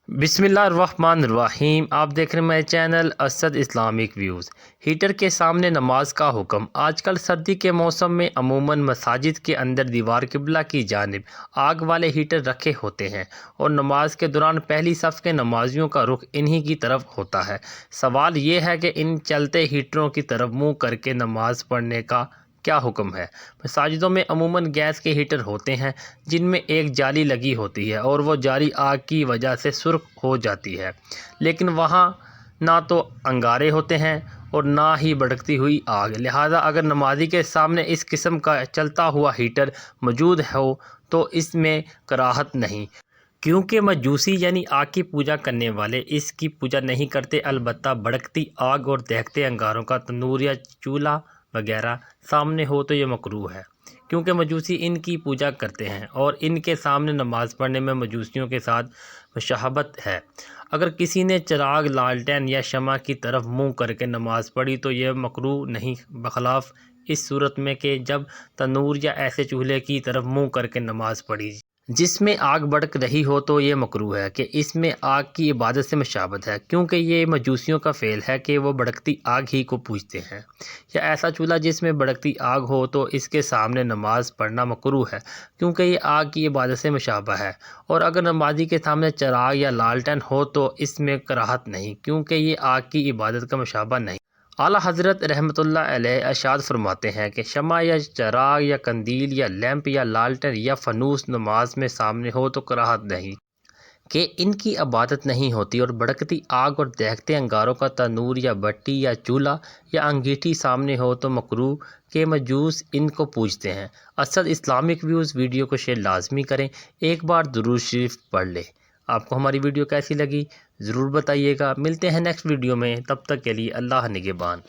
बिस्मिल्लाहिर्रहमानिर्रहीम। आप देख रहे हैं मेरे channel Asad Islamic views. Heater के सामने नमाज का हुक्म। आजकल सर्दी के मौसम में अमूमन मसाजिद के अंदर दीवार किबला की जानिब आग वाले हीटर रखे होते हैं और नमाज के दौरान पहली सफ़ के नमाजियों का रुख इन्हीं की तरफ होता है। सवाल ये है कि इन चलते हीटरों की तरफ मुँह करके नमाज पढ़ने का क्या हुक्म है। मसाजिदों में अमूमन गैस के हीटर होते हैं जिनमें एक जाली लगी होती है और वो जाली आग की वजह से सुर्ख हो जाती है, लेकिन वहाँ ना तो अंगारे होते हैं और ना ही भड़कती हुई आग। लिहाजा अगर नमाजी के सामने इस किस्म का चलता हुआ हीटर मौजूद हो तो इसमें कराहत नहीं, क्योंकि मजूसी यानी आग की पूजा करने वाले इसकी पूजा नहीं करते। अलबत्ता भड़कती आग और दहकते अंगारों का तंदूर या चूल्हा वगैरह सामने हो तो ये मकरूह है, क्योंकि मजूसी इनकी पूजा करते हैं और इनके सामने नमाज़ पढ़ने में मजूसियों के साथ मुशाहबत है। अगर किसी ने चिराग, लालटेन या शमा की तरफ मुँह करके नमाज़ पढ़ी तो यह मकरूह नहीं, बखलाफ इस सूरत में कि जब तंदूर या ऐसे चूल्हे की तरफ मुँह करके नमाज़ पढ़ी जिसमें आग भड़क रही हो तो ये मकरूह है कि इसमें आग की इबादत से मुशाबत है, क्योंकि ये मजूसियों का फ़ेल है कि वो भड़कती आग ही को पूजते हैं। या ऐसा चूल्हा जिसमें भड़कती आग हो तो इसके सामने नमाज पढ़ना मकरूह है, क्योंकि ये आग की इबादत से मुशाबह है। और अगर नमाजी के सामने चिराग या लालटेन हो तो इसमें कराहत नहीं, क्योंकि ये आग की इबादत का मुशाबह नहीं। आला हज़रत रहमतुल्लाह अलैह इरशाद फरमाते हैं कि शमा या चिराग या कंदील या लैंप या लालटेन या फनूस नमाज में सामने हो तो कराहत नहीं कि इनकी इबादत नहीं होती। और भड़कती आग और दहकते अंगारों का तनूर या भट्टी या चूल्हा या अंगीठी सामने हो तो मकरूह के मजूस इनको पूजते हैं। असद इस्लामिक व्यूज़ वीडियो को शेयर लाजमी करें, एक बार दुरूद शरीफ पढ़ लें। आपको हमारी वीडियो कैसी लगी ज़रूर बताइएगा। मिलते हैं नेक्स्ट वीडियो में, तब तक के लिए अल्लाह निगहबान।